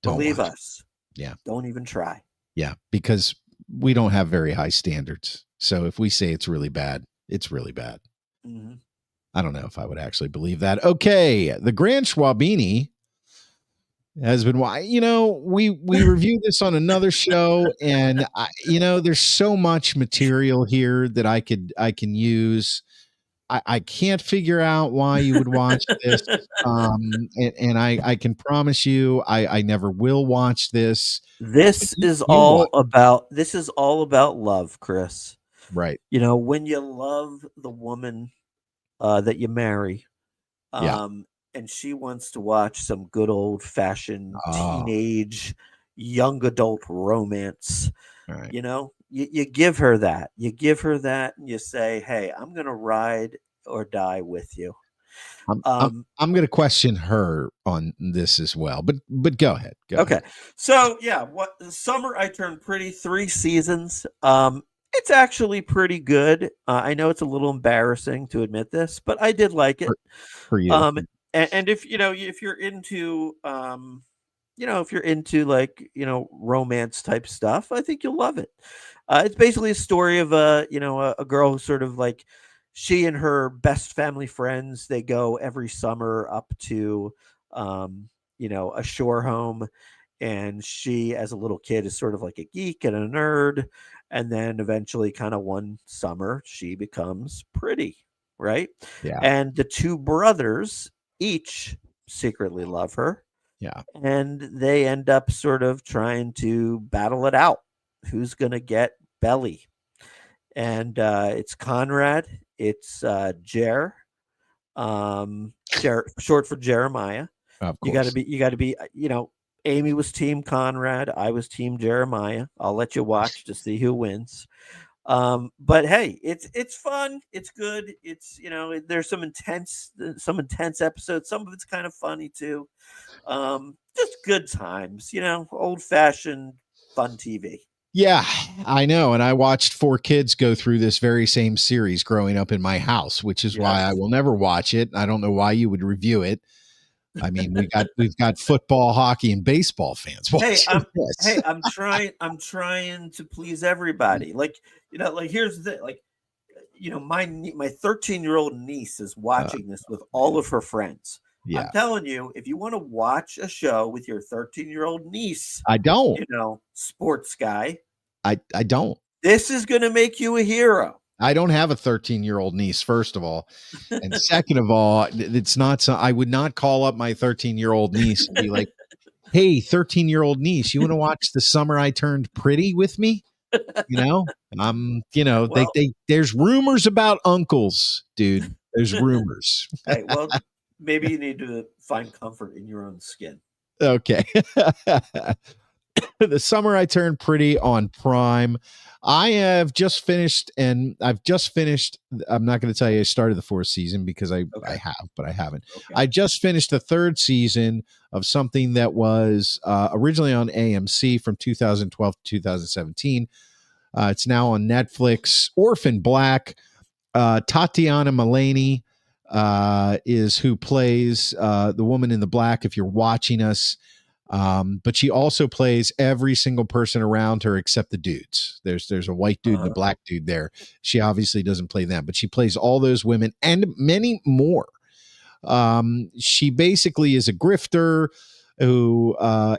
Speaker 4: believe us.
Speaker 1: Yeah.
Speaker 4: Don't even try.
Speaker 1: Yeah, because we don't have very high standards. So if we say it's really bad, it's really bad.
Speaker 4: Mm-hmm.
Speaker 1: I don't know if I would actually believe that. Okay, the Grand Schwabini has been, we reviewed this on another show, and there's so much material here that I can use. I can't figure out why you would watch this, and I can promise you I never will watch this.
Speaker 4: This is all about love, Chris.
Speaker 1: Right.
Speaker 4: When you love the woman that you marry,
Speaker 1: Yeah.
Speaker 4: And she wants to watch some good old fashioned
Speaker 1: Oh,
Speaker 4: teenage young adult romance.
Speaker 1: all right.
Speaker 4: You give her that. You give her that and you say, "Hey, I'm going to ride or die with you."
Speaker 1: I'm I'm
Speaker 4: Um,
Speaker 1: I'm going to question her on this as well, but go ahead. Go
Speaker 4: okay.
Speaker 1: ahead.
Speaker 4: So, yeah, what Summer I Turned Pretty, 3 seasons. It's actually pretty good. I know it's a little embarrassing to admit this, but I did like it.
Speaker 1: For, for you.
Speaker 4: Um, and if if you're into if you're into like romance type stuff, I think you'll love it. It's basically a story of a girl who sort of like she and her best family friends, they go every summer up to a shore home, and she as a little kid is sort of like a geek and a nerd, and then eventually kind of one summer she becomes pretty, right?
Speaker 1: Yeah.
Speaker 4: And the two brothers each secretly love her,
Speaker 1: Yeah.
Speaker 4: and they end up sort of trying to battle it out. Who's going to get Belly? And it's Conrad, it's short for Jeremiah.
Speaker 1: Of
Speaker 4: You got to
Speaker 1: course.
Speaker 4: be, Amy was team Conrad, I was team Jeremiah. I'll let you watch to see who wins. But hey, it's fun, it's good, it's there's some intense episodes, some of it's kind of funny too. Just good times, old fashioned fun TV.
Speaker 1: Yeah, I know. And I watched 4 kids go through this very same series growing up in my house, which is why I
Speaker 4: Yes.
Speaker 1: will never watch it. I don't know why you would review it. I mean, we've got football, hockey, and baseball fans
Speaker 4: Hey,
Speaker 1: watching this.
Speaker 4: I'm trying to please everybody. Like, here's the thing. Like, my 13-year-old niece is watching this with all of her friends. I'm
Speaker 1: Yeah,
Speaker 4: telling you, if you want to watch a show with your 13-year-old niece,
Speaker 1: I don't.
Speaker 4: sports guy,
Speaker 1: I don't.
Speaker 4: this is going to make you a hero.
Speaker 1: I don't have a 13-year-old niece, first of all. And second of all, it's not so I would not call up my 13-year-old niece and be like, "Hey, 13-year-old niece, you want to watch The Summer I Turned Pretty with me?"
Speaker 4: Well,
Speaker 1: There's rumors about uncles, dude. There's rumors.
Speaker 4: hey, well, maybe you need to find comfort in your own skin.
Speaker 1: Okay. The Summer I Turned Pretty on Prime. I've just finished. I'm not going to tell you I started the 4th season because I have, but I haven't.
Speaker 4: Okay.
Speaker 1: I just finished the 3rd season of something that was originally on AMC from 2012 to 2017. It's now on Netflix. Orphan Black. Tatiana Maslany is who plays the woman in the black, if you're watching us. But she also plays every single person around her except the dudes. There's a white dude and a black dude there. She obviously doesn't play them, but she plays all those women and many more. She basically is a grifter who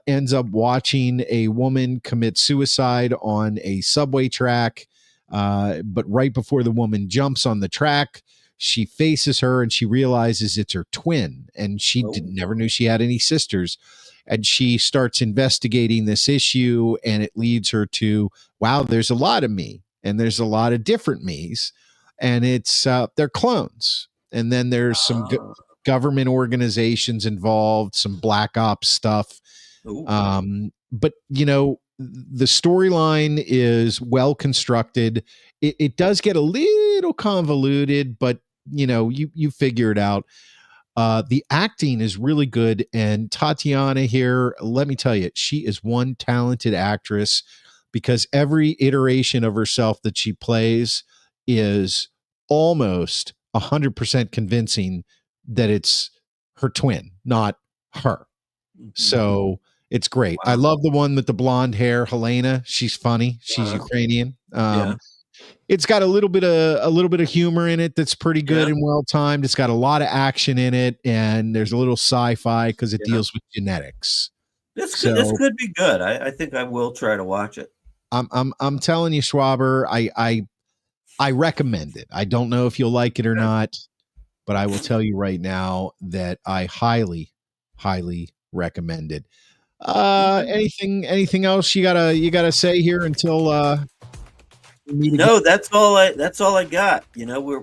Speaker 1: ends up watching a woman commit suicide on a subway track. But right before the woman jumps on the track, she faces her and she realizes it's her twin. And she never knew she had any sisters. And she starts investigating this issue, and it leads her to, wow, there's a lot of me, and there's a lot of different me's, and it's they're clones. And then there's some government organizations involved, some black ops stuff. But the storyline is well constructed. It does get a little convoluted, but you figure it out. The acting is really good, and Tatiana here, let me tell you, she is one talented actress because every iteration of herself that she plays is almost 100% convincing that it's her twin, not her. So it's great. Wow. I love the one with the blonde hair, Helena. She's funny. She's Ukrainian. It's got a little bit of humor in it that's pretty good and well timed. It's got a lot of action in it, and there's a little sci-fi because it deals with genetics.
Speaker 4: This could be good. I think I will try to watch it.
Speaker 1: I'm telling you, Schwaber, I recommend it. I don't know if you'll like it or not, but I will tell you right now that I highly, highly recommend it. Anything else you gotta say here until
Speaker 4: no, that's all I got. We're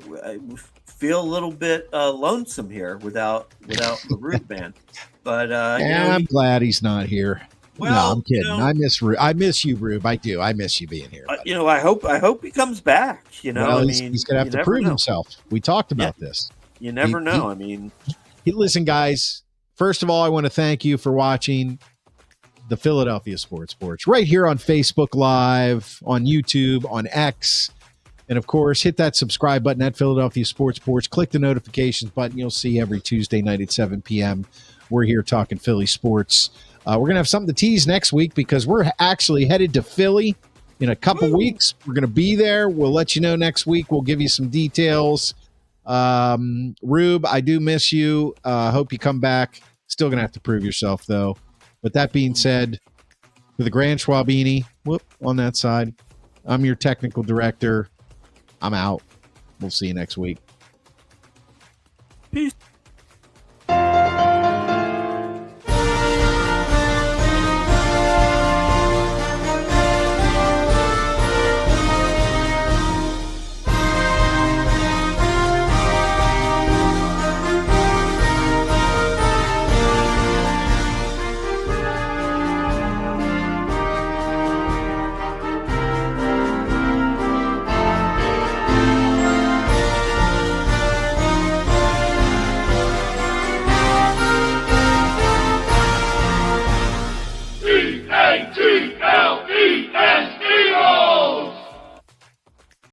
Speaker 4: feel a little bit lonesome here without the Rube band. But
Speaker 1: I'm glad he's not here.
Speaker 4: Well,
Speaker 1: no, I'm kidding. I miss you, Rube. I do. I miss you being here.
Speaker 4: I hope he comes back.
Speaker 1: Well, he's gonna have to prove himself. We talked about this.
Speaker 4: You never know.
Speaker 1: Listen, guys. First of all, I want to thank you for watching the Philadelphia Sports Porch right here on Facebook Live, on YouTube, on X. And, of course, hit that subscribe button at Philadelphia Sports Porch. Click the notifications button. You'll see every Tuesday night at 7 p.m. We're here talking Philly sports. We're going to have something to tease next week because we're actually headed to Philly in a couple weeks. We're going to be there. We'll let you know next week. We'll give you some details. Rube, I do miss you. Hope you come back. Still going to have to prove yourself, though. But that being said, for the Grand Schwabini, on that side, I'm your technical director. I'm out. We'll see you next week.